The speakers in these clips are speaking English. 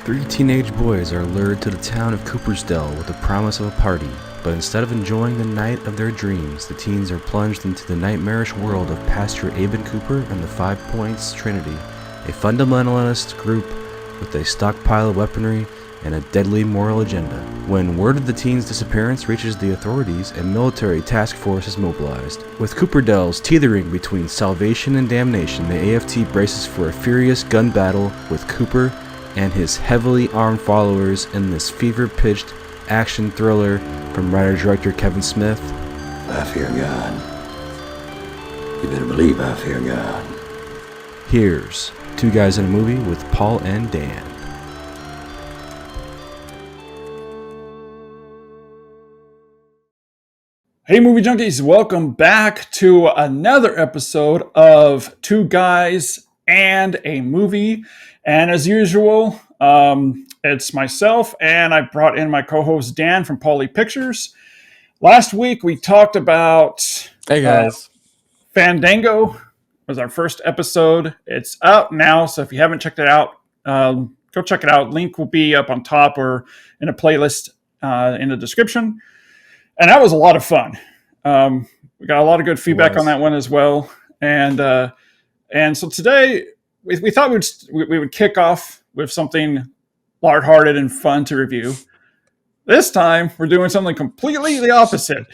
Three teenage boys are lured to the town of Coopersdale with the promise of a party, but instead of enjoying the night of their dreams, the teens are plunged into the nightmarish world of Pastor Aben Cooper and the Five Points Trinity, a fundamentalist group with a stockpile of weaponry and a deadly moral agenda. When word of the teens' disappearance reaches the authorities, a military task force is mobilized. With Cooperdales teetering between salvation and damnation, the AFT braces for a furious gun battle with Cooper and his heavily armed followers in this fever-pitched action thriller from writer-director Kevin Smith. I fear God. You better believe I fear God. Here's Two Guys in a Movie with Paul and Dan. Hey movie junkies, welcome back to another episode of Two Guys and a Movie. And as usual, it's myself and I brought in my co-host Dan from Pauly Pictures. Last week we talked about Hey guys. Fandango was our first episode. It's out now, so if you haven't checked it out, go check it out. Link will be up on top or in a playlist in the description. And that was a lot of fun. We got a lot of good feedback on that one as well. And so today we thought we would kick off with something lighthearted and fun to review. This time we're doing something completely the opposite.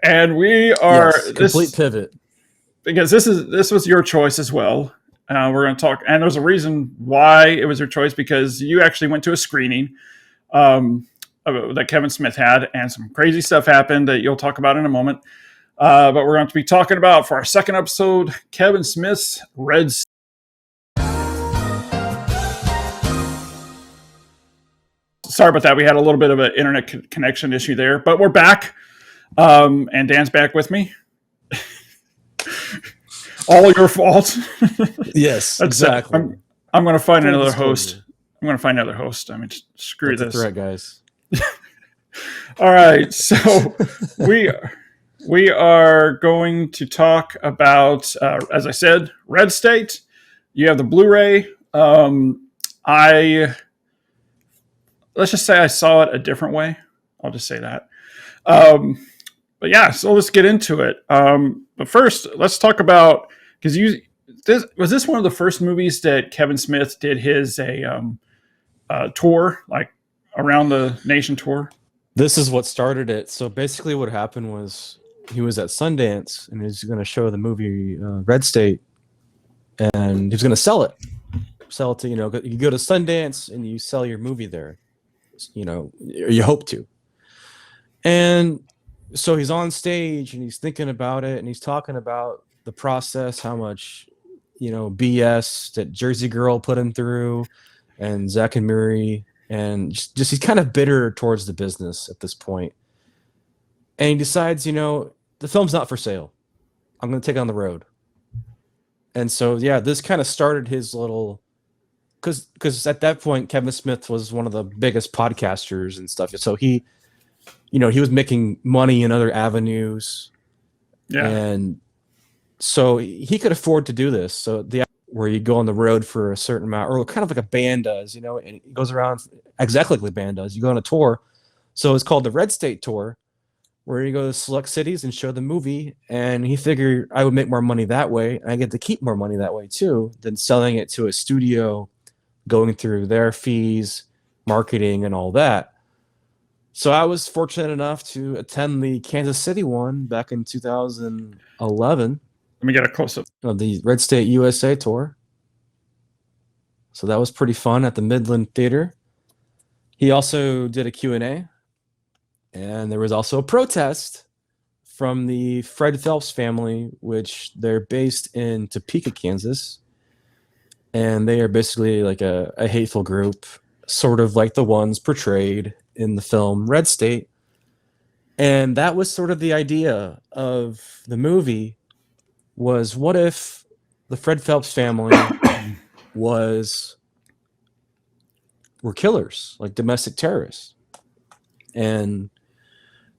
And we are complete pivot. Because this was your choice as well. We're going to talk, and there's a reason why it was your choice, because you actually went to a screening that Kevin Smith had, and some crazy stuff happened that you'll talk about in a moment. But we're going to be talking about, for our second episode, Kevin Smith's Red State. Sorry about that. We had a little bit of an internet connection issue there, but we're back. And Dan's back with me. All your fault. Yes, exactly. I'm going to find another host. I mean, screw That's this. a threat, guys. All right, so we are going to talk about, as I said, Red State. You have the Blu-ray. Let's just say I saw it a different way. I'll just say that. But yeah, so let's get into it. But first, let's talk about, because was this one of the first movies that Kevin Smith did his tour, like around the nation tour? This is what started it. So basically what happened was he was at Sundance and he was going to show the movie Red State, and he was going to sell it to, you go to Sundance and you sell your movie there, or you hope to. And so he's on stage and he's thinking about it and he's talking about the process, how much, BS that Jersey Girl put him through, and Zach and Miri, and just he's kind of bitter towards the business at this point. And he decides, the film's not for sale. I'm going to take it on the road. And so, yeah, this kind of started his little, because at that point, Kevin Smith was one of the biggest podcasters and stuff. So he was making money in other avenues. Yeah. And so he could afford to do this. So where you go on the road for a certain amount, or kind of like a band does, and it goes around exactly like a band does. You go on a tour. So it's called the Red State Tour, where you go to select cities and show the movie. And he figured I would make more money that way. And I get to keep more money that way too, than selling it to a studio, going through their fees, marketing and all that. So I was fortunate enough to attend the Kansas City one back in 2011. Let me get a close-up. The Red State USA tour. So that was pretty fun at the Midland Theater. He also did a Q&A. And there was also a protest from the Fred Phelps family, which they're based in Topeka, Kansas. And they are basically like a hateful group, sort of like the ones portrayed in the film Red State. And that was sort of the idea of the movie, was what if the Fred Phelps family were killers, like domestic terrorists. And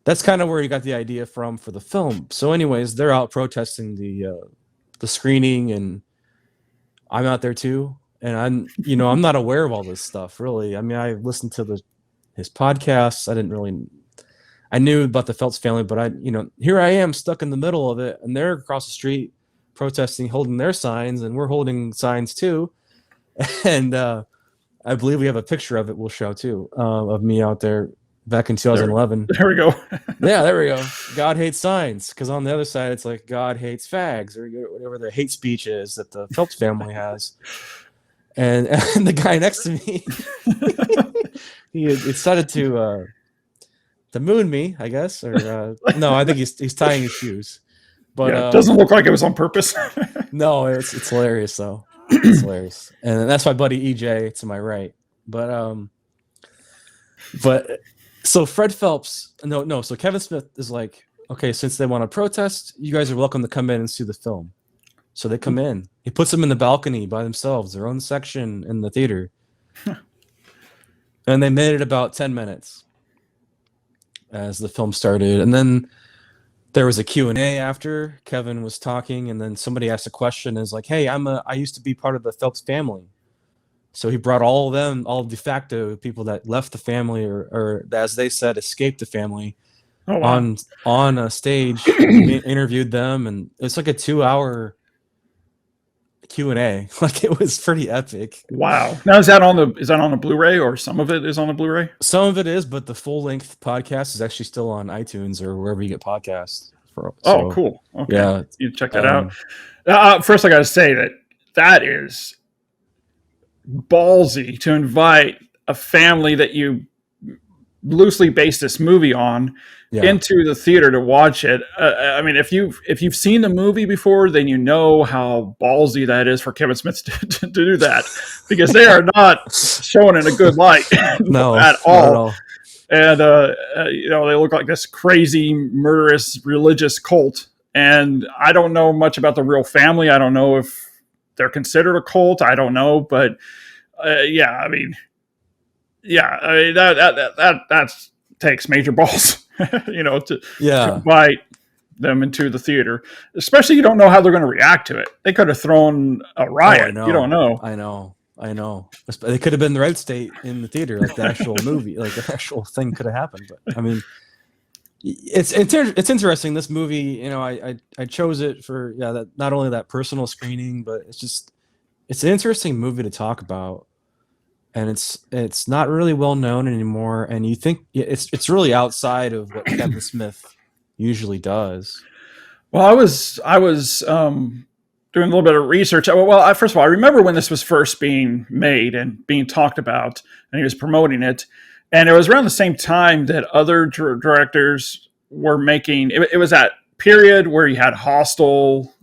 that's kind of where he got the idea from for the film. So anyways, they're out protesting the screening, and I'm out there too. and I'm not aware of all this stuff really. I mean, I listened to his podcasts. I knew about the Phelps family, but here I am stuck in the middle of it, and they're across the street protesting, holding their signs, and we're holding signs too. And I believe we have a picture of it we'll show too, of me out there back in 2011. There we go. Yeah, there we go. God hates signs, because on the other side it's like God hates fags, or whatever the hate speech is that the Phelps family has. And the guy next to me, he decided to moon me, I guess, or no, I think he's tying his shoes. But it doesn't look like it was on purpose. No, it's hilarious though. It's hilarious, and that's my buddy EJ to my right. But so Fred Phelps, so Kevin Smith is like, okay, since they want to protest, you guys are welcome to come in and see the film. So they come in. He puts them in the balcony by themselves, their own section in the theater, and they made it about 10 minutes as the film started, and then there was a Q&A after Kevin was talking, and then somebody asked a question, is like, hey, I used to be part of the Phelps family. So he brought all de facto people that left the family, or as they said, escaped the family, on a stage, interviewed them, and it's like a 2-hour Q&A. Like, it was pretty epic. Wow. Now is that on the Blu-ray, or some of it is on the Blu-ray? Some of it is, but the full-length podcast is actually still on iTunes or wherever you get podcasts. Oh, cool. Okay. Yeah. You check that out. First, I got to say that is ballsy to invite a family that you loosely based this movie on into the theater to watch it. I mean, if you've seen the movie before, then you know how ballsy that is for Kevin Smith to do that, because they are not showing in a good light no, at all. Not at all. And they look like this crazy, murderous religious cult. And I don't know much about the real family. I don't know if they're considered a cult. I don't know, but that takes major balls, to invite them into the theater. Especially, you don't know how they're going to react to it. They could have thrown a riot. You don't know. I know. They could have been the Red State in the theater, like the actual movie, like the actual thing could have happened. But I mean, it's interesting. This movie, I chose it for that, not only that personal screening, but it's an interesting movie to talk about, and it's not really well known anymore. And you think it's really outside of what Kevin Smith usually does. Well, I was doing a little bit of research. Well, first of all, I remember when this was first being made and being talked about, and he was promoting it. And it was around the same time that other directors were making, it was that period where you had Hostel,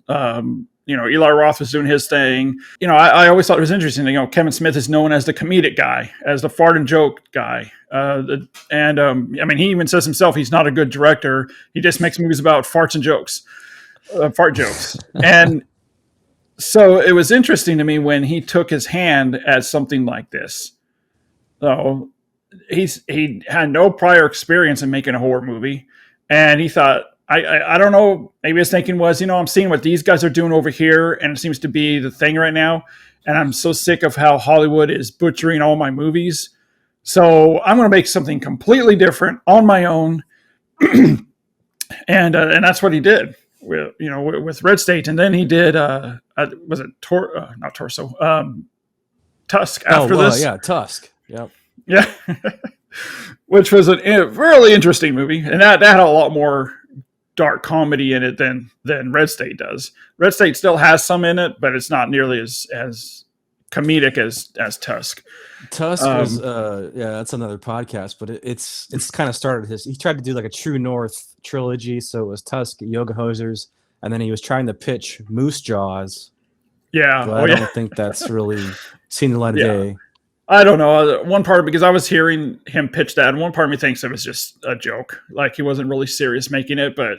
Eli Roth was doing his thing. I always thought it was interesting. Kevin Smith is known as the comedic guy, as the fart and joke guy. He even says himself, he's not a good director. He just makes movies about farts and jokes, fart jokes. And so it was interesting to me when he took his hand at something like this. So he had no prior experience in making a horror movie, and he thought, I don't know, maybe his thinking was, I'm seeing what these guys are doing over here, and it seems to be the thing right now, and I'm so sick of how Hollywood is butchering all my movies, so I'm going to make something completely different on my own. and that's what he did with Red State. And then he did was it not Torso, Tusk after this. Yeah, Tusk. Yep. Yeah. Which was a really interesting movie, and that had a lot more dark comedy in it than Red State does. Red State still has some in it, but it's not nearly as comedic as Tusk. Tusk was that's another podcast, but it's kind of started he tried to do like a True North trilogy, so it was Tusk, Yoga Hosers, and then he was trying to pitch Moose Jaws. Yeah. But I don't think that's really seen the light of day. I don't know. One part, because I was hearing him pitch that, and one part of me thinks it was just a joke. Like, he wasn't really serious making it, but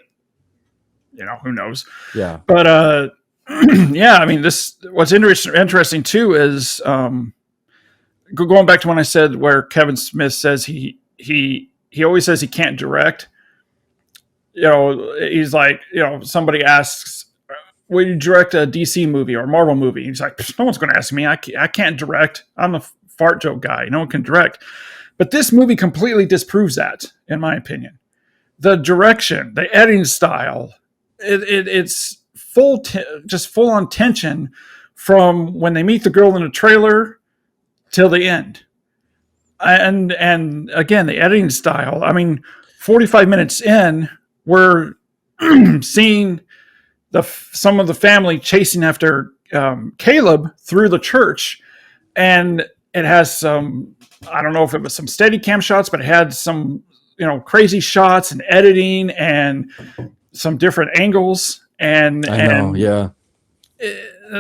who knows? Yeah. But what's interesting too is going back to when I said where Kevin Smith says he always says he can't direct. He's like, somebody asks, when you direct a DC movie or a Marvel movie, he's like, no one's going to ask me. I can't direct. I'm a fart joke guy. No one can direct. But this movie completely disproves that, in my opinion. The direction, the editing style, it's just full on tension from when they meet the girl in the trailer till the end. And again, the editing style. I mean, 45 minutes in, we're seeing some of the family chasing after Caleb through the church, and it has some, I don't know if it was some steady cam shots, but it had some, crazy shots and editing and some different angles. And I know, yeah.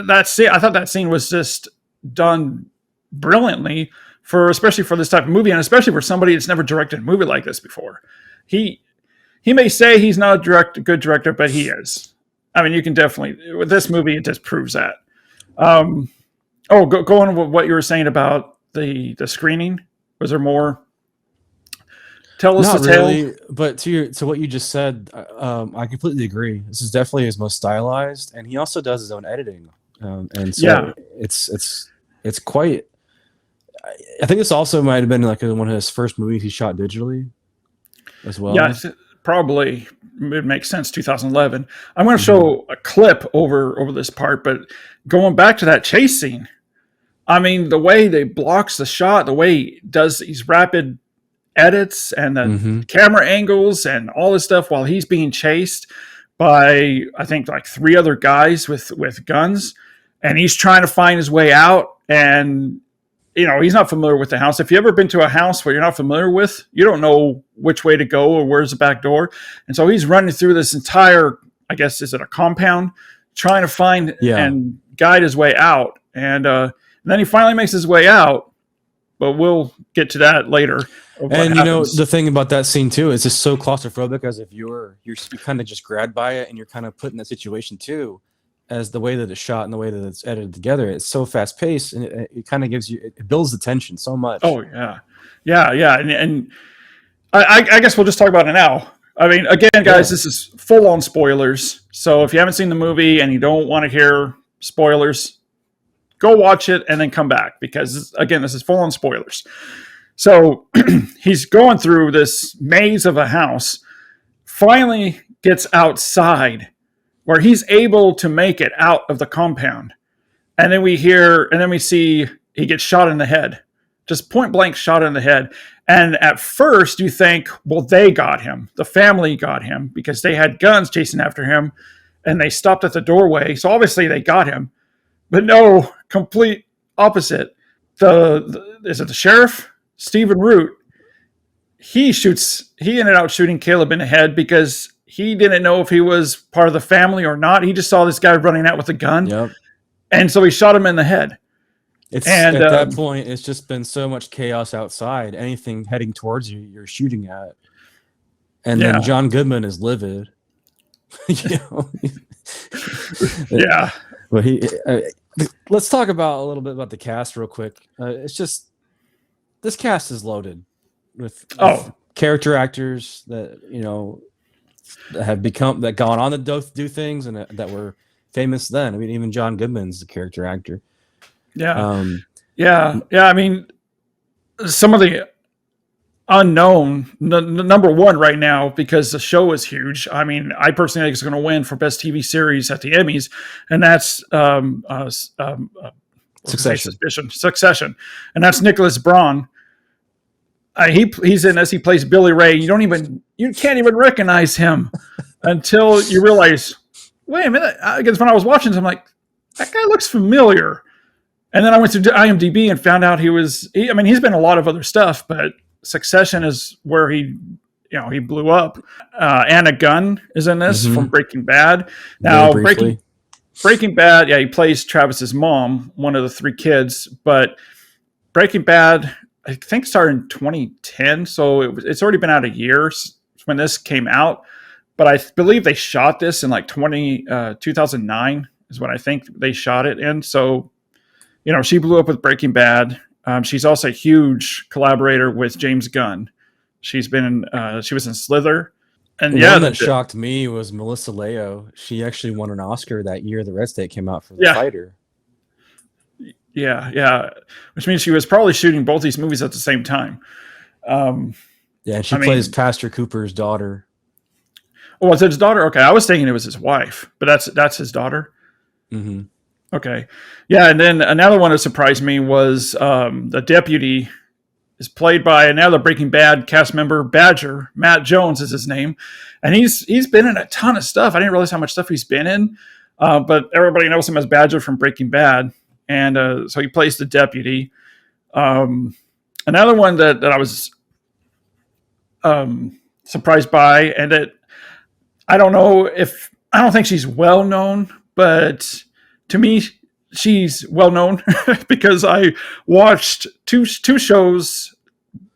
That's it. I thought that scene was just done brilliantly especially for this type of movie, and especially for somebody that's never directed a movie like this before. He may say he's not a good director, but he is. I mean, you can definitely, with this movie, it just proves that. Go on with what you were saying about the screening. Was there more? Tell us Not the tale. really, but to what you just said, I completely agree. This is definitely his most stylized, and he also does his own editing, and so it's quite. I think this also might have been like one of his first movies he shot digitally, as well. Yeah, probably it makes sense. 2011. I'm going to show a clip over this part, but going back to that chase scene, I mean, the way they blocks the shot, the way he does these rapid edits and the camera angles and all this stuff while he's being chased by, I think, like 3 other guys with guns, and he's trying to find his way out. And he's not familiar with the house. If you've ever been to a house where you're not familiar with, you don't know which way to go or where's the back door. And so he's running through this entire, I guess, is it a compound, trying to find and guide his way out. And then he finally makes his way out, but we'll get to that later. And the thing about that scene too is it's so claustrophobic as a viewer. You're kind of just grabbed by it, and you're kind of put in that situation too, as the way that it's shot and the way that it's edited together. It's so fast paced, and it kind of gives you, it builds the tension so much. Oh yeah. And I guess we'll just talk about it now. I mean, again, guys, this is full on spoilers. So if you haven't seen the movie and you don't want to hear spoilers, go watch it and then come back, because again, this is full on spoilers. So he's going through this maze of a house, finally gets outside where he's able to make it out of the compound. And then we see he gets shot in the head, just point blank shot in the head. And at first you think, well, they got him. The family got him because they had guns chasing after him and they stopped at the doorway. So obviously they got him, but no, complete opposite. Is it the sheriff? Stephen Root. He ended up shooting Caleb in the head because he didn't know if he was part of the family or not. He just saw this guy running out with a gun. Yep. And so he shot him in the head. At that point, it's just been so much chaos outside. Anything heading towards you, you're shooting at. And then John Goodman is livid. Yeah. But let's talk about a little bit about the cast real quick. It's just, this cast is loaded with character actors that that have gone on to do things and that were famous then. I mean, even John Goodman's the character actor. Yeah. I mean, some of the unknown, number one right now, because the show is huge. I mean, I personally think it's going to win for best TV series at the Emmys, and that's Succession, and that's Nicholas Braun. He's in this. He plays Billy Ray. You can't even recognize him until you realize, wait a minute. I guess when I was watching this, I'm like, that guy looks familiar. And then I went to IMDb and found out he's been in a lot of other stuff, but Succession is where he blew up. Anna Gunn is in this from Breaking Bad. Now, Breaking Bad, he plays Travis's mom, one of the 3 kids, but Breaking Bad, I think, started in 2010, so it's already been out a year when this came out. But I believe they shot this in like 2009 is when I think they shot it in. So, she blew up with Breaking Bad. She's also a huge collaborator with James Gunn. She was in Slither. And The yeah, one that shocked me was Melissa Leo. She actually won an Oscar that year the Red State came out for The Yeah. Fighter. yeah, which means she was probably shooting both these movies at the same time. Yeah, and she I plays mean- Pastor Cooper's daughter. Oh, was it his daughter? Okay, I was thinking it was his wife, but that's his daughter. Mm-hmm. Okay, yeah, and then another one that surprised me was the deputy is played by another Breaking Bad cast member, Badger. Matt Jones is his name, and he's been in a ton of stuff. I didn't realize how much stuff he's been in, but everybody knows him as Badger from Breaking Bad, and so he plays the deputy. Another one that I was surprised by, and that I don't think she's well known, but to me, she's well known because I watched two shows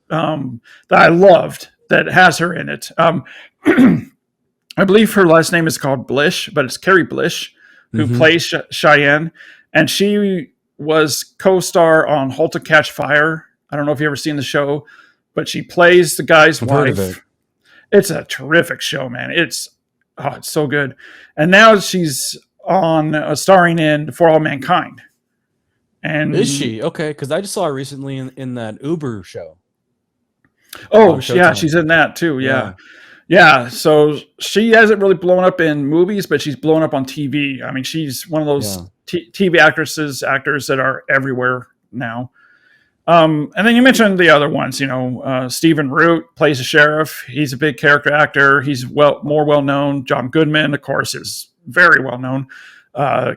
that I loved that has her in it. I believe her last name is called Blish, but it's Carrie Blish who plays Cheyenne, and she was co-star on *Halt to Catch Fire*. I don't know if you've ever seen the show, but she plays the guy's I've heard of wife. it. It's a terrific show, man. It's so good. And now she's on starring in *For All Mankind*. And Is she? Okay, because I just saw her recently in that Uber show. Oh, on yeah, Showtime. she's in that too. Yeah. So she hasn't really blown up in movies, but she's blown up on TV. I mean, she's one of those TV actors that are everywhere now. And then you mentioned the other ones. Stephen Root plays a sheriff. He's a big character actor. He's more well known. John Goodman, of course, is very well known.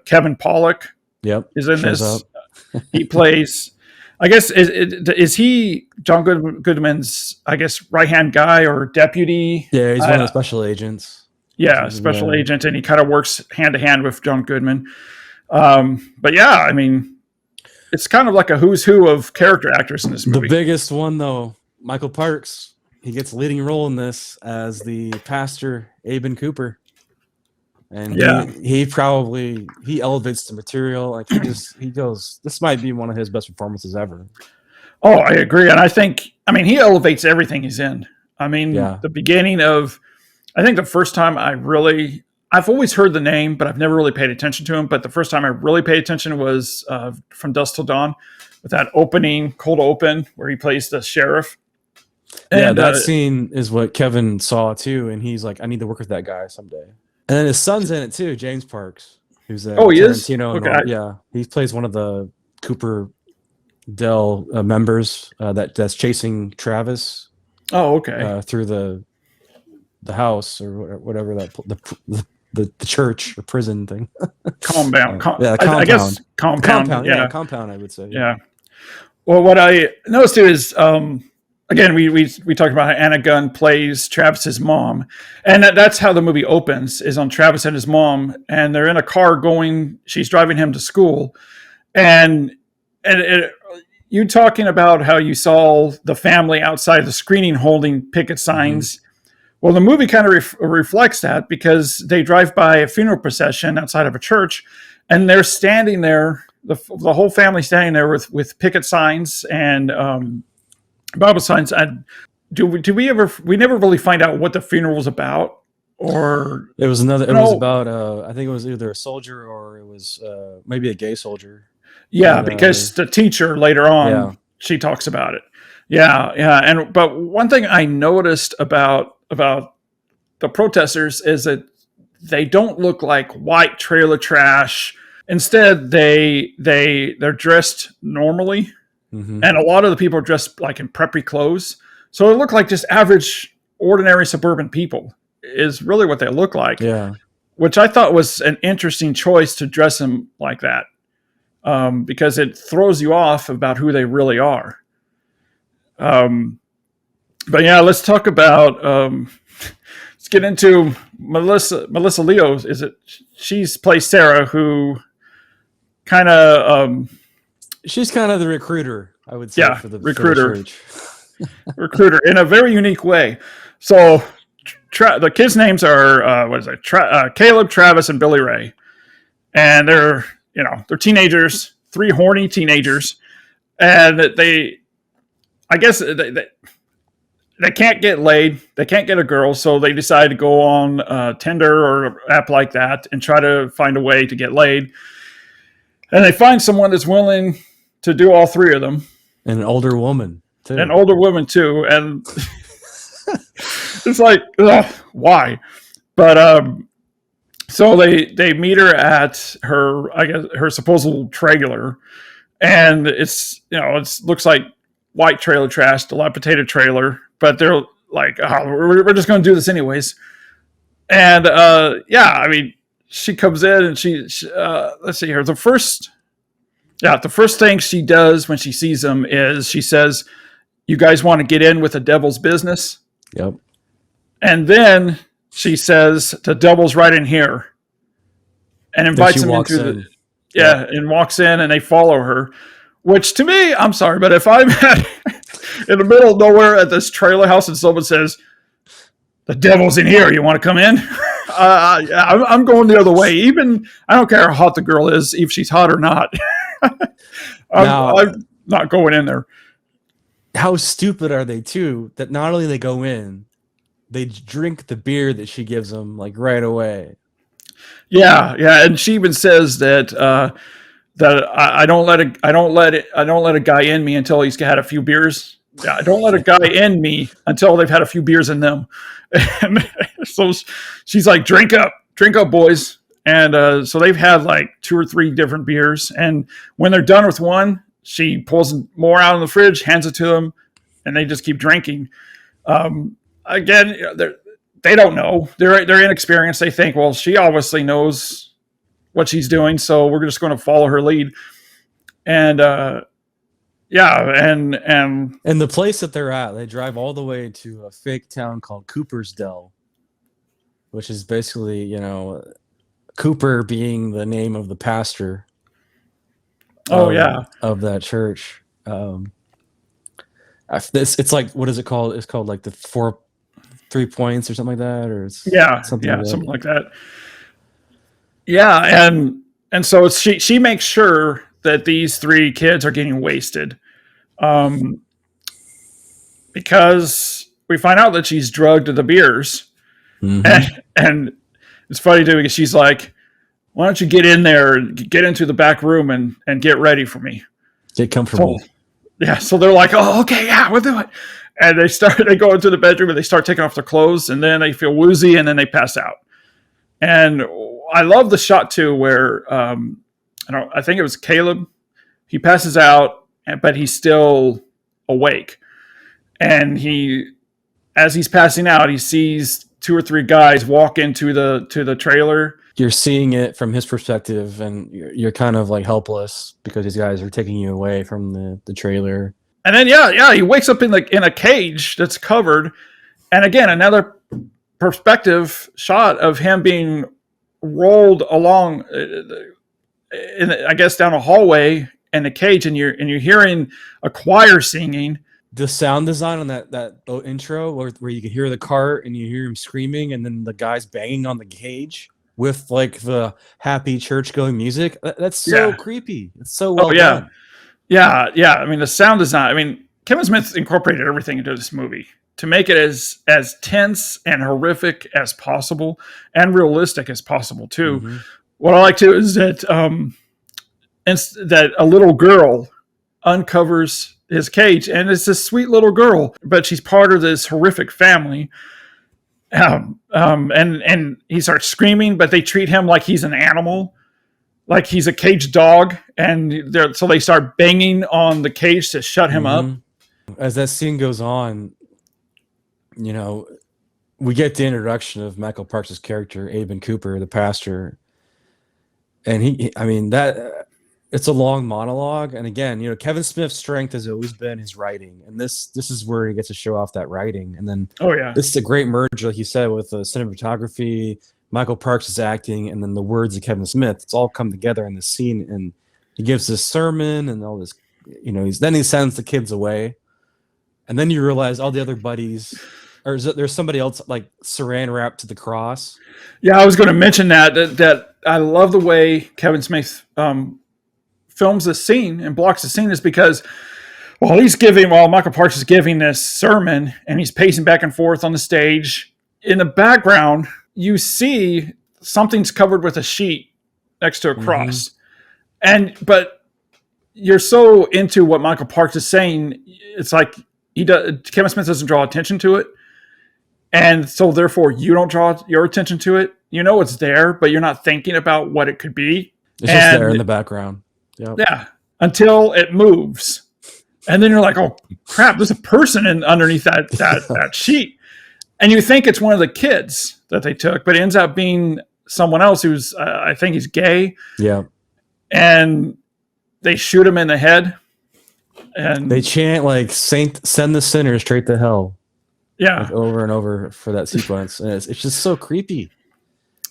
Kevin Pollak is in shows this. up. He plays. I guess is he John Goodman's, I guess, right-hand guy or deputy? Yeah, he's one of the special agents. Yeah, special agent, and he kind of works hand to hand with John Goodman. But yeah, I mean, it's kind of like a who's who of character actors in this movie. The biggest one, though, Michael Parks. He gets a leading role in this as the pastor, Aben Cooper. And he elevates the material. Like he goes, this might be one of his best performances ever. Oh, I agree. And I think he elevates everything he's in. The beginning of, I think the first time I've always heard the name, but I've never really paid attention to him. But the first time I really paid attention was From Dusk Till Dawn, with that cold open where he plays the sheriff. And that scene is what Kevin saw too. And he's like, I need to work with that guy someday. And then his son's in it too, James Parks, who's a Tarantino. Okay. Yeah, he plays one of the Cooper Dell members that's chasing Travis. Oh, okay. Through the house or whatever the church or prison thing. Compound. Compound. I guess compound. Yeah, compound. I would say. Yeah. Well, what I noticed too is. Again, we talked about how Anna Gunn plays Travis's mom, and that's how the movie opens, is on Travis and his mom, and they're in a car she's driving him to school, and you talking about how you saw the family outside the screening holding picket signs. Well, the movie kind of reflects that, because they drive by a funeral procession outside of a church, and they're standing there, the whole family standing there with picket signs and Bible signs. We never really find out what the funeral was about, or it was was about I think it was either a soldier or it was maybe a gay soldier. Yeah, because the teacher later on, she talks about it. Yeah. But one thing I noticed about the protesters is that they don't look like white trailer trash. Instead, they're dressed normally. And a lot of the people are dressed like in preppy clothes. So it looked like just average, ordinary suburban people is really what they look like. Yeah. Which I thought was an interesting choice to dress them like that. Because it throws you off about who they really are. But yeah, let's talk about, let's get into Melissa Leo. She's plays Sarah, who kind of, she's kind of the recruiter, I would say, for the recruiter. For the church. Recruiter in a very unique way. So the kids' names are Caleb, Travis, and Billy Ray, and they're teenagers, 3 horny teenagers, and they can't get laid. They can't get a girl, so they decide to go on Tinder or an app like that and try to find a way to get laid. And they find someone that's willing to do all three of them. And an older woman, too. An older woman, too. And it's like, why? But so they meet her at her supposed trailer. And it's, it looks like white trailer trash, dilapidated trailer. But they're like, we're just going to do this anyways. And she comes in and she let's see here. The first thing she does when she sees him is she says, "You guys want to get in with the devil's business?" Yep. And then she says, "The devil's right in here," and invites him into and walks in, and they follow her. Which to me, I'm sorry, but if I'm in the middle of nowhere at this trailer house and someone says, "The devil's in here, you want to come in?" I'm going the other way. Even I don't care how hot the girl is, if she's hot or not. I'm not going in there. How stupid are they too? That not only they go in, they drink the beer that she gives them like right away. Yeah, and she even says that I don't let a guy in me until he's had a few beers. Yeah, I don't let a guy in me until they've had a few beers in them. And so she's like, drink up, boys. And so they've had like 2 or 3 different beers. And when they're done with one, she pulls more out of the fridge, hands it to them, and they just keep drinking. Again, they don't know. They're inexperienced. They think, well, she obviously knows what she's doing, so we're just going to follow her lead. And and the place that they're at, they drive all the way to a fake town called Coopersdale, which is basically, Cooper being the name of the pastor. Of that church. It's like, what is it called? It's called like the 3 points or something like that, or something like that. Yeah, and so she makes sure that these 3 kids are getting wasted, because we find out that she's drugged to the beers, and it's funny too because she's like, "Why don't you get in there and get into the back room and get ready for me? Get comfortable." So they're like, "Oh, okay, yeah, we'll do it." And they go into the bedroom and they start taking off their clothes, and then they feel woozy and then they pass out. And I love the shot too where I think it was Caleb. He passes out, but he's still awake. And as he's passing out, he sees 2 or 3 guys walk into the trailer. You're seeing it from his perspective, and you're kind of like helpless because these guys are taking you away from the trailer. And then he wakes up in a cage that's covered, and again another perspective shot of him being rolled along, down a hallway in a cage, and you're hearing a choir singing. The sound design on that intro where you can hear the cart and you hear him screaming, and then the guys banging on the cage with like the happy church going music. That's so creepy. It's so well done. Yeah. I mean, the sound design. I mean, Kevin Smith incorporated everything into this movie to make it as tense and horrific as possible and realistic as possible too. Mm-hmm. What I like too is that that a little girl uncovers his cage, and it's this sweet little girl, but she's part of this horrific family. And he starts screaming, but they treat him like he's an animal, like he's a caged dog, and so they start banging on the cage to shut him up. As that scene goes on, we get the introduction of Michael Parks' character, Aben Cooper, the pastor, and it's a long monologue. And again, Kevin Smith's strength has always been his writing, and this is where he gets to show off that writing. And then this is a great merge, like you said, with the cinematography, Michael Parks' acting, and then the words of Kevin Smith. It's all come together in this scene, and he gives this sermon and all this. Then he sends the kids away, and then you realize all the other buddies, or there's somebody else like saran wrapped to the cross. Yeah, I was going to mention that I love the way Kevin Smith films this scene and blocks the scene, is because while Michael Parks is giving this sermon and he's pacing back and forth on the stage, in the background, you see something's covered with a sheet next to a cross. But you're so into what Michael Parks is saying, it's like Kevin Smith doesn't draw attention to it. And so therefore you don't draw your attention to it. You know it's there, but you're not thinking about what it could be. It's just there in the background. Yep. Yeah. Until it moves. And then you're like, oh crap, there's a person underneath that sheet. And you think it's one of the kids that they took, but it ends up being someone else who's, I think he's gay. Yeah. And they shoot him in the head. And they chant like send the sinner straight to hell. Yeah. Like over and over for that sequence. And it's just so creepy.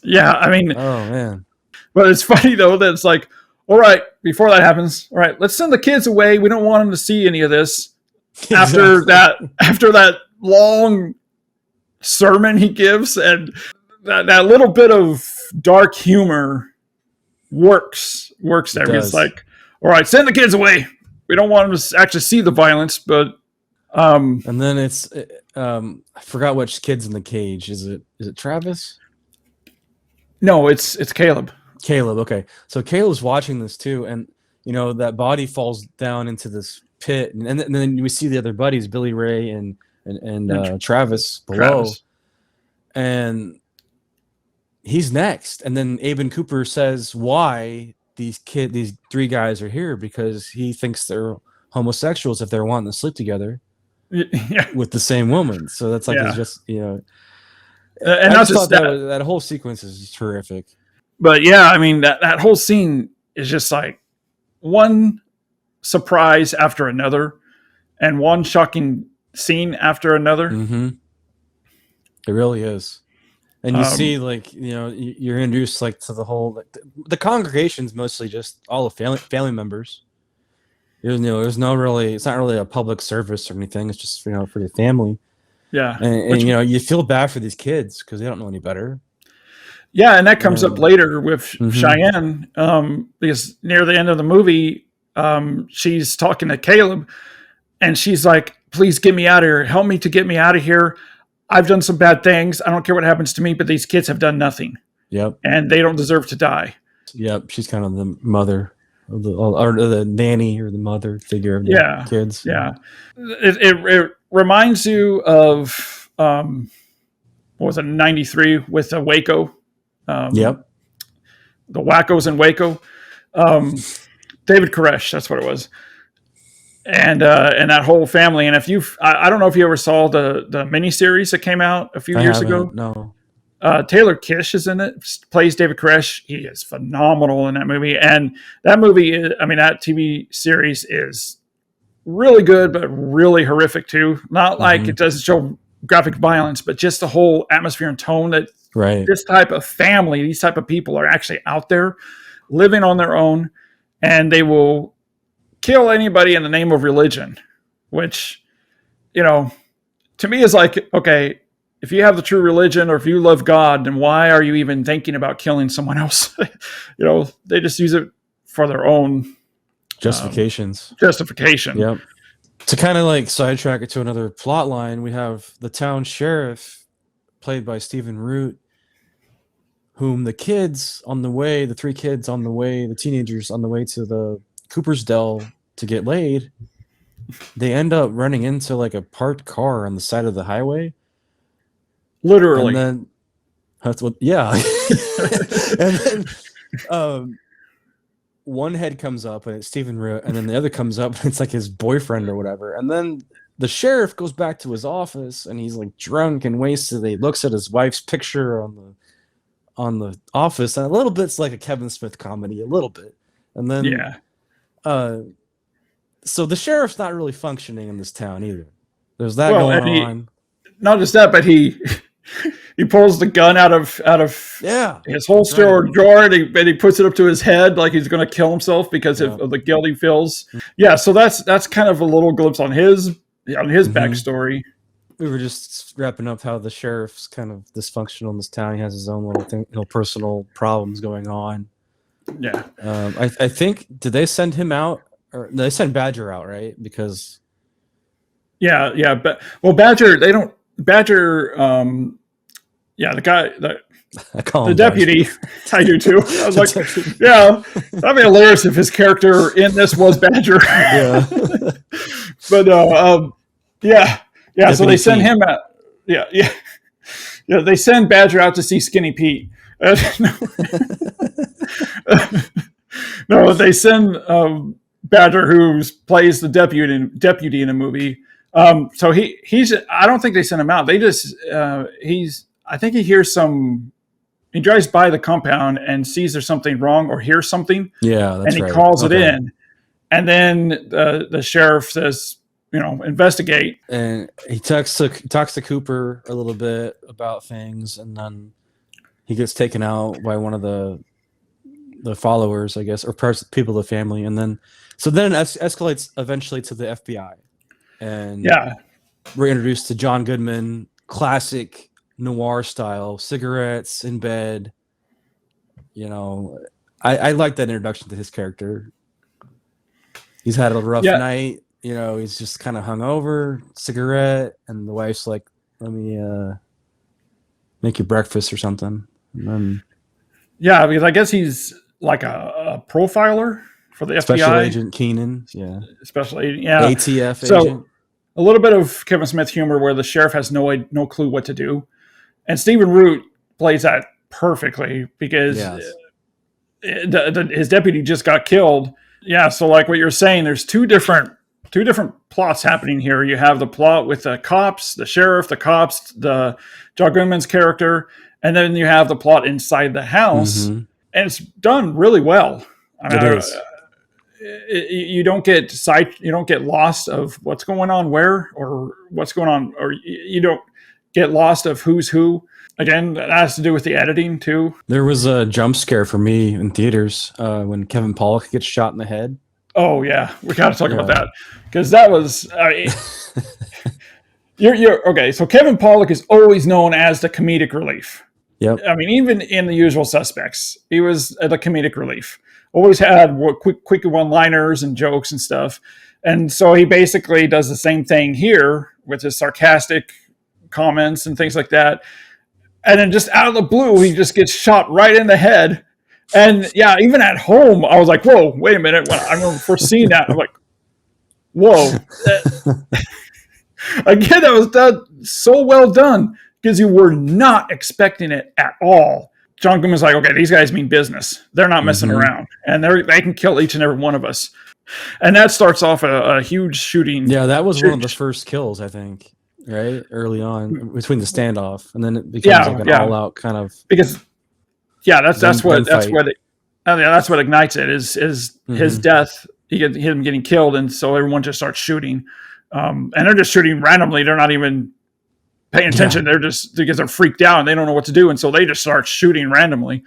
Yeah. I mean, oh man. But it's funny though, that it's like, all right, before that happens, all right, let's send the kids away. We don't want them to see any of this. After that long sermon he gives, and that little bit of dark humor works there. It's like, all right, send the kids away. We don't want them to actually see the violence, but and then it's I forgot which kid's in the cage. Is it Travis? No, it's Caleb. Caleb, okay. So Caleb's watching this too, and that body falls down into this pit, and then we see the other buddies, Billy Ray and Travis below, and he's next. And then Aben Cooper says why these three guys are here, because he thinks they're homosexuals if they're wanting to sleep together with the same woman. So that's like it's just and I just thought that whole sequence is terrific. But yeah, I mean, that whole scene is just like one surprise after another and one shocking scene after another. Mm-hmm. It really is. And you see, like, you're introduced like to the whole, the congregation's mostly just all the family members. There's no really, it's not really a public service or anything. It's just, for the family. Yeah. And you feel bad for these kids because they don't know any better. Yeah, and that comes up later with Cheyenne, because near the end of the movie, she's talking to Caleb, and she's like, please get me out of here. Help me to get me out of here. I've done some bad things. I don't care what happens to me, but these kids have done nothing. Yep. And they don't deserve to die. Yep. She's kind of the mother, or the nanny, or the mother figure of the kids. Yeah. It reminds you of, what was it, 93 with Waco. Yep. The Wackos in Waco. David Koresh, that's what it was. And that whole family. And if I don't know if you ever saw the miniseries that came out a few years ago. No. Taylor Kish is in it, plays David Koresh. He is phenomenal in that movie. And that movie, that TV series is really good, but really horrific too. Not like it doesn't show graphic violence, but just the whole atmosphere and tone that this type of family, these type of people are actually out there living on their own, and they will kill anybody in the name of religion, which, to me is like, okay, if you have the true religion or if you love God, then why are you even thinking about killing someone else? They just use it for their own justification. Yep. To kind of like sidetrack it to another plot line, we have the town sheriff, played by Stephen Root, whom the teenagers on the way to the Cooper's Dell to get laid, they end up running into like a parked car on the side of the highway. Literally. And then that's what, yeah. And then one head comes up and it's Stephen Root, and then the other comes up and it's like his boyfriend or whatever. And then the sheriff goes back to his office and he's like drunk and wasted. He looks at his wife's picture on the office, and a little bit's like a Kevin Smith comedy, a little bit. And then so the sheriff's not really functioning in this town either. There's that going on. Not just that, but he pulls the gun out of his holster or drawer, and he puts it up to his head like he's going to kill himself because of the guilt he feels. Yeah, so that's kind of a little glimpse on his backstory. We were just wrapping up how the sheriff's kind of dysfunctional in this town. He has his own little personal problems going on. Yeah. I think, did they send him out, or they sent Badger out, right? Because Yeah. But well, Badger, they don't Badger. Yeah, the guy, I call the him deputy. Badger. I do too. I was like, Deputy. yeah, that'd be hilarious if his character in this was Badger. Yeah. But yeah. So they Deputy send Pete. him out. Yeah. They send Badger out to see Skinny Pete. No, they send Badger, who plays the deputy in a movie. So he's. I don't think they send him out. They just I think he hears some. He drives by the compound and sees there's something wrong or hears something. Yeah, that's and he right. calls it in, and then the sheriff says, investigate. And he talks to Cooper a little bit about things, and then he gets taken out by one of the followers, I guess, or people of the family, and then it escalates eventually to the FBI, and we're introduced to John Goodman, classic noir style, cigarettes in bed. I like that introduction to his character. He's had a rough night. He's just kind of hungover, cigarette, and the wife's like, "Let me make you breakfast or something." And then, because I guess he's like a profiler for the FBI. Special Agent Keenan, Special agent, ATF so, agent. A little bit of Kevin Smith humor where the sheriff has no clue what to do, and Stephen Root plays that perfectly because his deputy just got killed. Yeah, so like what you're saying, there's two different plots happening here. You have the plot with the cops, the sheriff, the cops, the John Goodman's character, and then you have the plot inside the house, and it's done really well. It is. You don't get lost of what's going on where or what's going on, or you don't get lost of who's who. Again, that has to do with the editing too. There was a jump scare for me in theaters when Kevin Pollak gets shot in the head. Oh yeah, we got to talk about that because that was. You're okay. So Kevin Pollak is always known as the comedic relief. Yep. I mean, even in The Usual Suspects, he was the comedic relief. Always had quick one-liners and jokes and stuff. And so he basically does the same thing here with his sarcastic comments and things like that. And then just out of the blue, he just gets shot right in the head. And yeah, even at home, I was like, whoa, wait a minute. When I remember first seeing that, I'm like, whoa. Again, that was done so well done because you were not expecting it at all. John Goodman's like, okay, these guys mean business. They're not messing around. And they can kill each and every one of us. And that starts off a huge shooting. Yeah, that was one of the first kills, I think, right? Early on, between the standoff. And then it becomes like an all-out kind of... Because, that's what ignites it, is his death, him getting killed, and so everyone just starts shooting. And they're just shooting randomly. They're not even paying attention. They're just, because they're freaked out and they don't know what to do, and so they just start shooting randomly.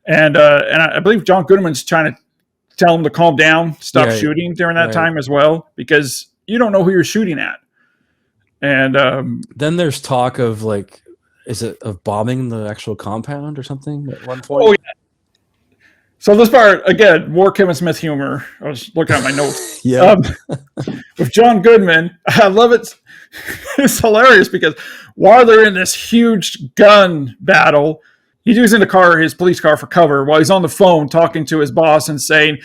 And I believe John Goodman's trying to tell them to calm down, stop shooting during that time as well, because you don't know who you're shooting at. And then there's talk of like, is it of bombing the actual compound or something at one point? Oh yeah. So this part, again, more Kevin Smith humor. I was looking at my notes. With John Goodman, I love it. It's hilarious because while they're in this huge gun battle, he's using his police car for cover while he's on the phone talking to his boss and saying,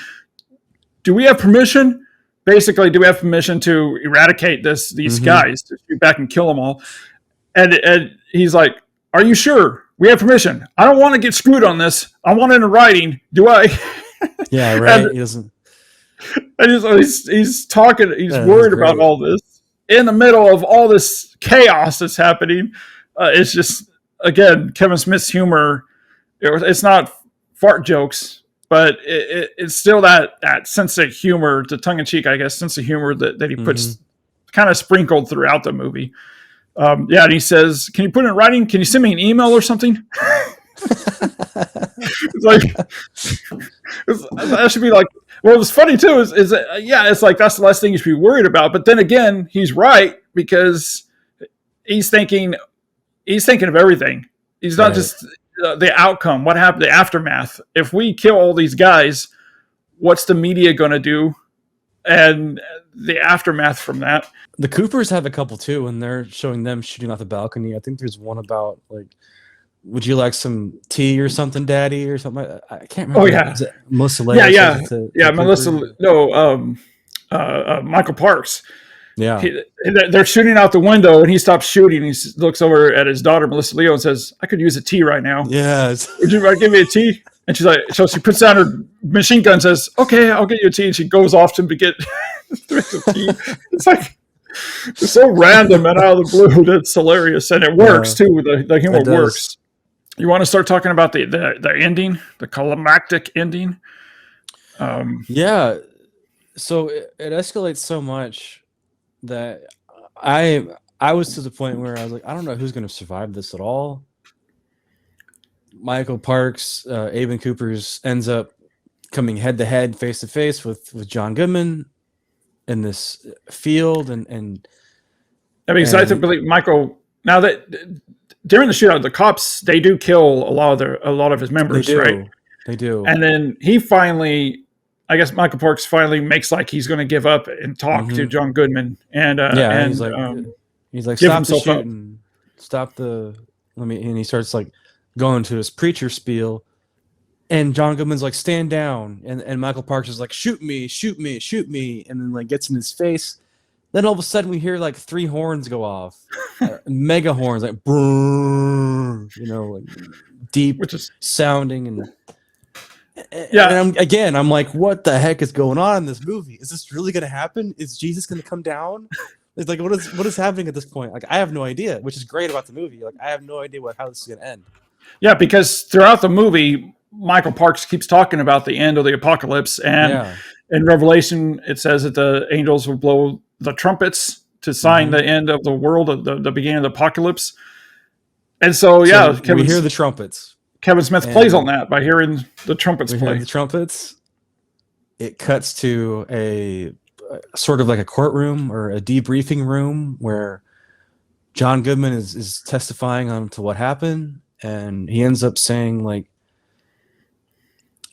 do we have permission? Basically, do we have permission to eradicate these guys, to shoot back and kill them all? And he's like, are you sure? We have permission. I don't want to get screwed on this. I want it in writing. Do I? Yeah, right. He's talking. He's worried about all this in the middle of all this chaos that's happening. It's just, again, Kevin Smith's humor. It's not fart jokes, but it's still that sense of humor, the tongue-in-cheek, I guess, sense of humor that he puts kind of sprinkled throughout the movie. And he says, can you put it in writing? Can you send me an email or something? It's like, that should be like, well, what's funny too is that, it's like, that's the last thing you should be worried about. But then again, he's right, because he's thinking of everything. He's not just the outcome, what happened, the aftermath. If we kill all these guys, what's the media going to do? and the aftermath from that. The Coopers have a couple too, and they're showing them shooting off the balcony. I think there's one about like, would you like some tea or something, Daddy, or something? I can't remember. Oh yeah, Melissa Leo yeah. Melissa, no, Michael Parks. Yeah, they're shooting out the window, and he stops shooting. He looks over at his daughter, Melissa Leo, and says, "I could use a tea right now. Yes. Would you give me a tea?" And she's like, so she puts down her machine gun, and says, "Okay, I'll get you a tea." And she goes off to get the tea. It's like it's so random and out of the blue. That's hilarious, and it works too. The humor works. You want to start talking about the ending, the climactic ending? Yeah. So it escalates so much that I was to the point where I was like, I don't know who's going to survive this at all. Michael Parks, Aben Cooper's ends up coming head to head, face to face with John Goodman in this field, and I mean, I believe Michael. Now that during the shootout, the cops they do kill a lot of his members, right? They do, and then he finally. I guess Michael Parks finally makes like he's going to give up and talk to John Goodman, and he's like stop the shooting, stop the and he starts like going to his preacher spiel, and John Goodman's like stand down, and Michael Parks is like shoot me, and then like gets in his face. Then all of a sudden we hear like 3 horns go off, mega horns, like brrr, like deep sounding and. Yeah, and I'm like, what the heck is going on in this movie? Is this really going to happen? Is Jesus going to come down? It's like, what is happening at this point? Like, I have no idea, which is great about the movie. Like, I have no idea how this is going to end. Yeah, because throughout the movie, Michael Parks keeps talking about the end of the apocalypse, and in Revelation, it says that the angels will blow the trumpets to sign the end of the world, the beginning of the apocalypse. And so we hear the trumpets. Kevin Smith plays on that by hearing the trumpets play. The trumpets. It cuts to a sort of like a courtroom or a debriefing room where John Goodman is testifying on to what happened, and he ends up saying like,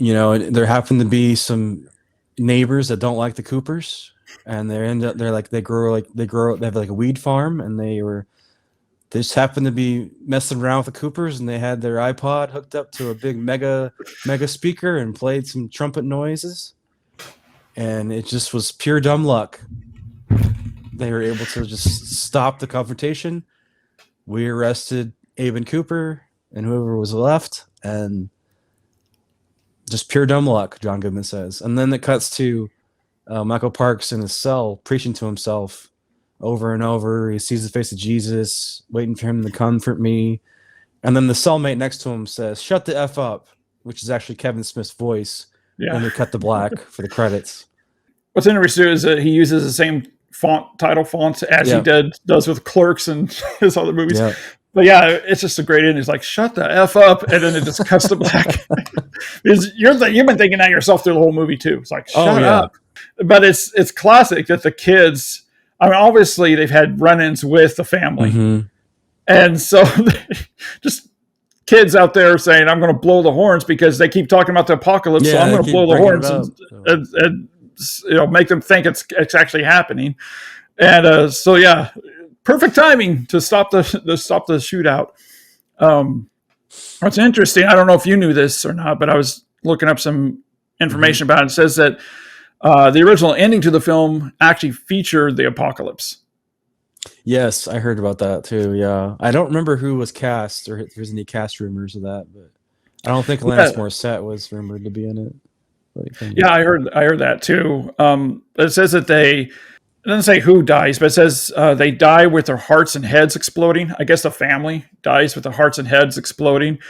there happen to be some neighbors that don't like the Coopers, and they have like a weed farm, and they just happened to be messing around with the Coopers, and they had their iPod hooked up to a big mega speaker and played some trumpet noises, and it just was pure dumb luck. They were able to just stop the confrontation. We arrested Aben Cooper and whoever was left, and just pure dumb luck, John Goodman says. And then it cuts to Michael Parks in his cell preaching to himself over and over. He sees the face of Jesus, waiting for him to comfort me. And then the cellmate next to him says, "Shut the F up," which is actually Kevin Smith's voice. Yeah. And they cut the black for the credits. What's interesting is that he uses the same title font as he does with Clerks and his other movies. Yeah. But yeah, it's just a great ending. It's like, shut the F up, and then it just cuts to black. Because you've been thinking that yourself through the whole movie too. It's like, shut up. But it's classic that the kids, I mean, obviously they've had run-ins with the family. Mm-hmm. And so just kids out there saying, I'm going to blow the horns because they keep talking about the apocalypse. So I'm going to blow the horns and make them think it's actually happening. And perfect timing to stop the shootout. What's interesting, I don't know if you knew this or not, but I was looking up some information about it. It says that the original ending to the film actually featured the apocalypse. Yes, I heard about that too. Yeah, I don't remember who was cast or if there's any cast rumors of that, but I don't think Alanis Morissette was rumored to be in it. I heard that too. It says that it doesn't say who dies, but it says they die with their hearts and heads exploding. I guess the family dies with their hearts and heads exploding.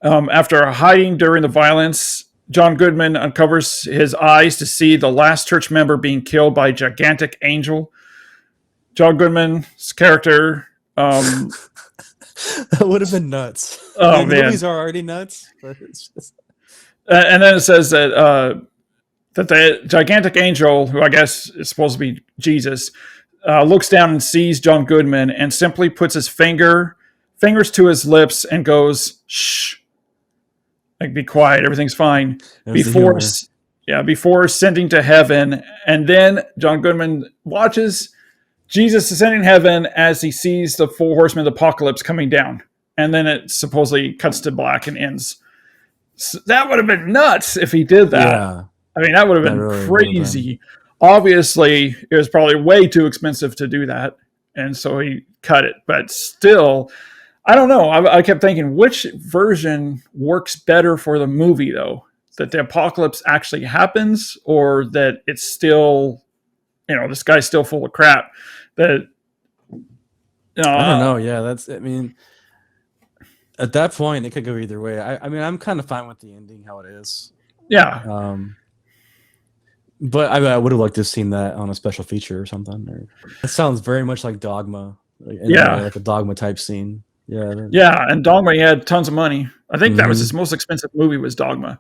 After hiding during the violence, John Goodman uncovers his eyes to see the last church member being killed by a gigantic angel. John Goodman's character. That would have been nuts. Oh, man. Movies are already nuts. But it's just... and then it says that the gigantic angel, who I guess is supposed to be Jesus, looks down and sees John Goodman and simply puts his fingers to his lips and goes, "Shh, like be quiet, everything's fine." Before before ascending to heaven. And then John Goodman watches Jesus ascending heaven as he sees the four horsemen of the apocalypse coming down. And then it supposedly cuts to black and ends. So that would have been nuts if he did that. Yeah. I mean, that would have been really crazy. Obviously, it was probably way too expensive to do that. And so he cut it. But still, I don't know. I kept thinking, which version works better for the movie, though? That the apocalypse actually happens, or that it's still, this guy's still full of crap. That, I don't know. Yeah, I mean, at that point, it could go either way. I mean, I'm kind of fine with the ending, how it is. Yeah. But I would have liked to have seen that on a special feature or something. It sounds very much like Dogma. Like a Dogma type scene. Yeah. Yeah, and Dogma, he had tons of money. I think that was his most expensive movie was Dogma.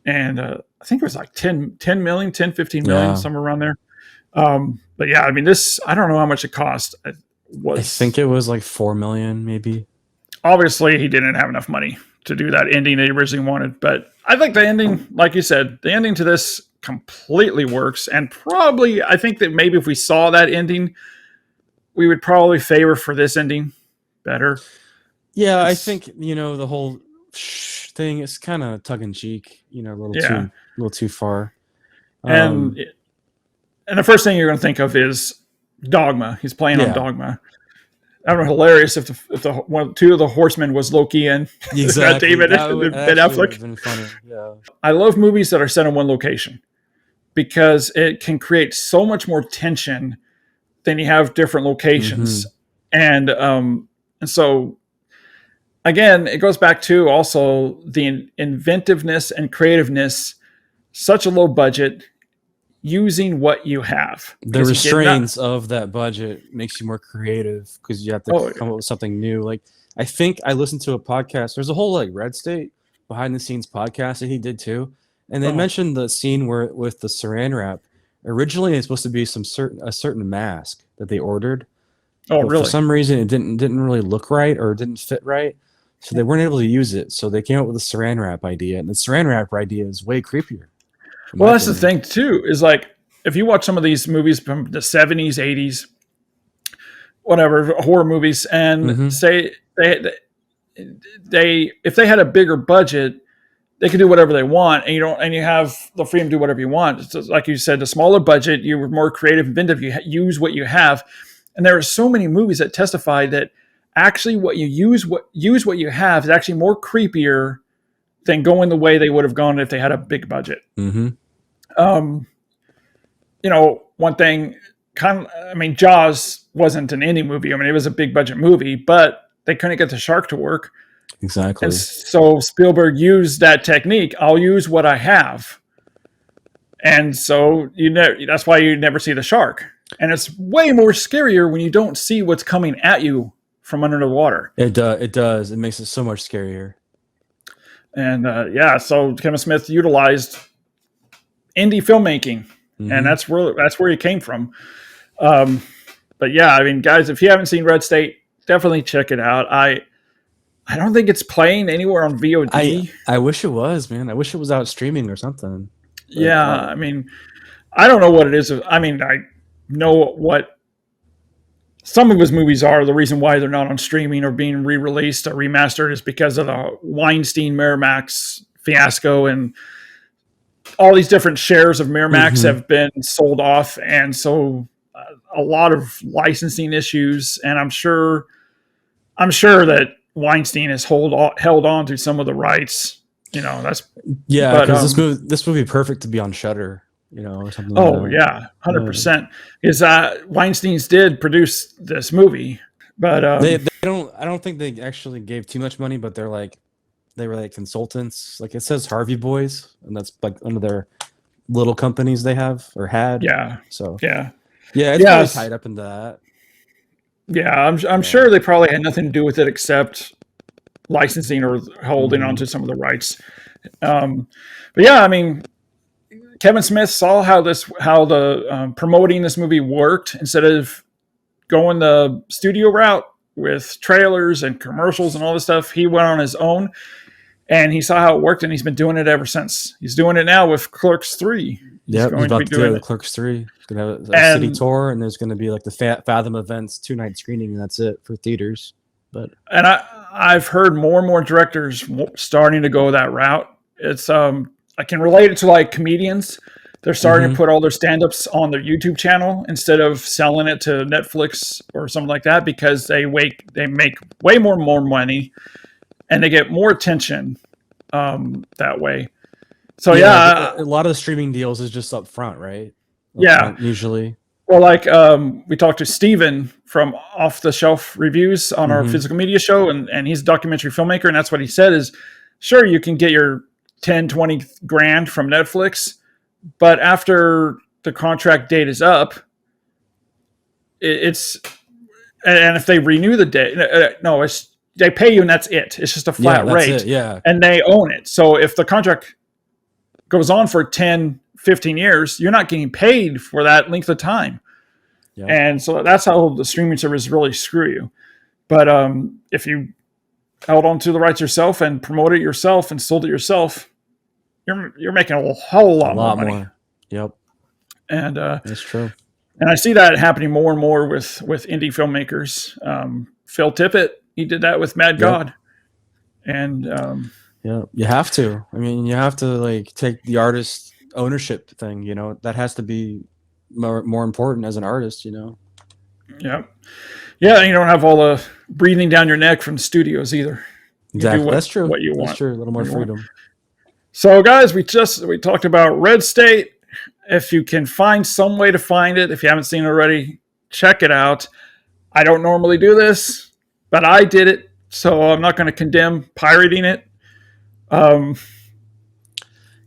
And I think it was like 10 million, 10, 15 million, somewhere around there. But yeah, I mean, I don't know how much it cost. I think it was like 4 million, maybe. Obviously, he didn't have enough money to do that ending that he originally wanted. But I think the ending, like you said, the ending to this completely works. And probably, I think that maybe if we saw that ending, we would probably favor for this ending better. Yeah, I think, the whole thing is kind of tongue-in-cheek, a little too far. And the first thing you're going to think of is Dogma. He's playing on Dogma. That would be hilarious if two of the horsemen was Loki and exactly. David and Ben Affleck. Been funny. Yeah. I love movies that are set in one location because it can create so much more tension than you have different locations. And so again, it goes back to also the inventiveness and creativeness, such a low budget, using what you have. The restraints of that budget makes you more creative because you have to come up with something new. Like, I think I listened to a podcast. There's a whole Red State behind the scenes podcast that he did too. And they mentioned the scene with the saran wrap. Originally, it's supposed to be a certain mask that they ordered. Oh, really? For some reason, it didn't really look right or didn't fit right. So they weren't able to use it. So they came up with the saran wrap idea. And the saran wrap idea is way creepier. Well, that's the thing, too, is if you watch some of these movies from the 70s, 80s, whatever, horror movies, and say if they had a bigger budget, they could do whatever they want, and you have the freedom to do whatever you want. It's just, like you said, the smaller budget, you were more creative, inventive, you use what you have. And there are so many movies that testify that actually what you use what you have is actually more creepier than going the way they would have gone if they had a big budget. One thing, Jaws wasn't an indie movie. I mean, it was a big budget movie, but they couldn't get the shark to work. Exactly. And so Spielberg used that technique. I'll use what I have. And so that's why you never see the shark. And it's way more scarier when you don't see what's coming at you from under the water. It does. It makes it so much scarier. And so Kevin Smith utilized indie filmmaking, and that's where he came from. But yeah, I mean, guys, if you haven't seen Red State, definitely check it out. I don't think it's playing anywhere on VOD. I wish it was, man. I wish it was out streaming or something. Yeah, I mean, I don't know what it is. I mean, I know what some of his movies are. The reason why they're not on streaming or being re-released or remastered is because of the Weinstein Miramax fiasco, and all these different shares of Miramax have been sold off, and so a lot of licensing issues. And I'm sure that Weinstein has held on to some of the rights. That's because this movie perfect to be on Shudder. Or something. Oh, like yeah, 100%. Is Weinstein's did produce this movie, but they don't. I don't think they actually gave too much money, but they were like consultants. Like, it says Harvey Boys, and that's like one of their little companies they have or had. Yeah. So it's probably tied up into that. Yeah, I'm sure they probably had nothing to do with it except licensing or holding onto some of the rights. But yeah, I mean, Kevin Smith saw how the promoting this movie worked. Instead of going the studio route with trailers and commercials and all this stuff, he went on his own. and he saw how it worked, and he's been doing it ever since. He's doing it now with Clerks 3. He's about to do it. Clerks 3. He's going to have a city tour, and there's going to be like the Fathom events 2-night screening, and that's it for theaters. And I've heard more and more directors starting to go that route. It's I can relate it to like comedians. They're starting to put all their stand-ups on their YouTube channel instead of selling it to Netflix or something like that, because they make way more money and they get more attention that way. So yeah, a lot of the streaming deals is just up front, right? Usually. Well, like we talked to Steven from Off the Shelf Reviews on our physical media show, and he's a documentary filmmaker, and that's what he said is, sure, you can get your 10, 20 grand from Netflix, but after the contract date is up, and if they renew the date, they pay you and that's it. It's just a flat rate, and they own it. So if the contract goes on for 10, 15 years, you're not getting paid for that length of time. Yeah. And so that's how the streaming service really screw you. But if you held on to the rights yourself and promoted it yourself and sold it yourself, you're making a whole lot more money. Yep. And that's true. And I see that happening more and more with indie filmmakers. Phil Tippett, he did that with Mad God. And yeah, you have to. I mean, you have to like take the artist ownership thing, that has to be more important as an artist, Yeah, and you don't have all the breathing down your neck from studios either. Exactly. That's true. What you want. That's true. A little more freedom. So guys, we talked about Red State. If you can find some way to find it, if you haven't seen it already, check it out. I don't normally do this, but I did it, so I'm not going to condemn pirating it.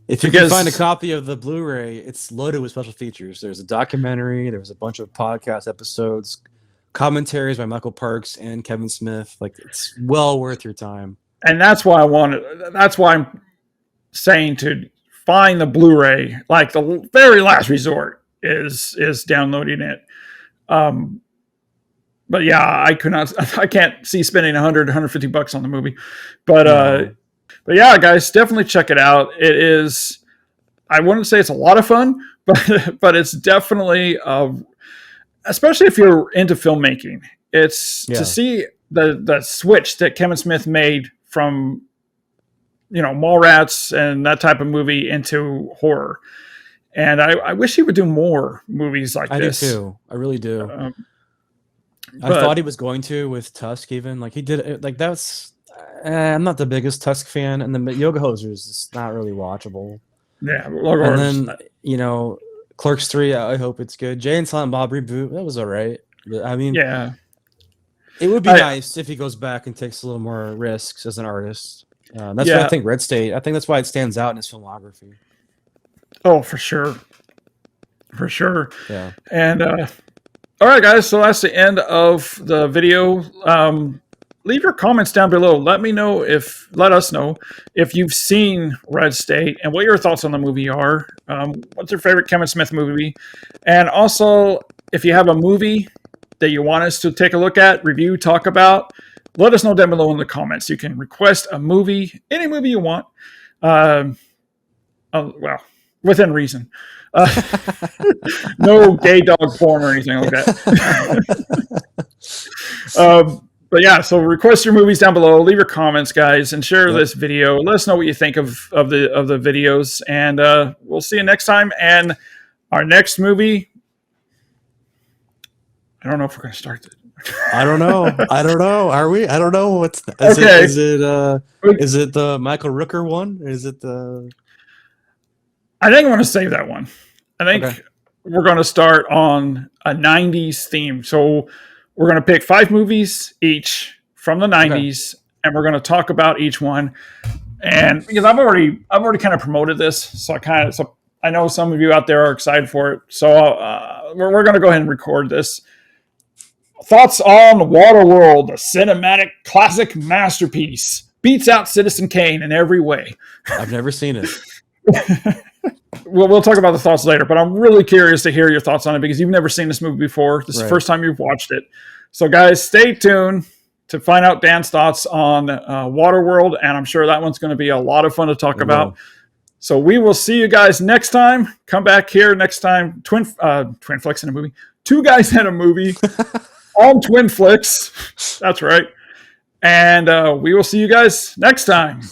If you can find a copy of the Blu-ray, it's loaded with special features. There's a documentary. There's a bunch of podcast episodes, commentaries by Michael Parks and Kevin Smith. Like, it's well worth your time. And that's why that's why I'm saying to find the Blu-ray. Like, the very last resort is downloading it. But yeah, I can't see spending $150 on the movie. But yeah, guys, definitely check it out. It is, I wouldn't say it's a lot of fun, but it's definitely, especially if you're into filmmaking, it's to see the switch that Kevin Smith made from, Mallrats and that type of movie into horror. And I wish he would do more movies like this. I do too. I really do. I thought he was going to with Tusk even. Like, he did it. Like, that's... I'm not the biggest Tusk fan, and the Yoga Hosers is not really watchable. Yeah, and then Clerks 3, I hope it's good. Jay and Silent Bob reboot, that was all right. I mean, yeah, it would be nice if he goes back and takes a little more risks as an artist. That's why I think Red State. I think that's why it stands out in his filmography. Oh, for sure. Yeah. And all right, guys. So that's the end of the video. Leave your comments down below. Let us know if you've seen Red State and what your thoughts on the movie are. What's your favorite Kevin Smith movie? And also, if you have a movie that you want us to take a look at, review, talk about, let us know down below in the comments. You can request a movie, any movie you want. Well, within reason. No gay dog porn or anything like that. But yeah, so request your movies down below. Leave your comments, guys, and share this video. Let us know what you think of the videos, and we'll see you next time. And our next movie, I don't know if we're going to start it. I don't know. Are we? I don't know. Is it the Michael Rooker one? Or is it the? I think I want to save that one. I think we're going to start on a 90s theme. So we're going to pick 5 movies each from the 90s, and we're going to talk about each one. And because I've already kind of promoted this, so I know some of you out there are excited for it. So we're going to go ahead and record this. Thoughts on Waterworld, a cinematic classic masterpiece, beats out Citizen Kane in every way. I've never seen it. We'll talk about the thoughts later, but I'm really curious to hear your thoughts on it because you've never seen this movie before. This is the first time you've watched it. So, guys, stay tuned. to find out Dan's thoughts on Waterworld, and I'm sure that one's going to be a lot of fun to talk about. So we will see you guys next time. Come back here next time. Twin Flicks in a movie. Two Guys in a Movie on Twin Flicks. That's right. And we will see you guys next time.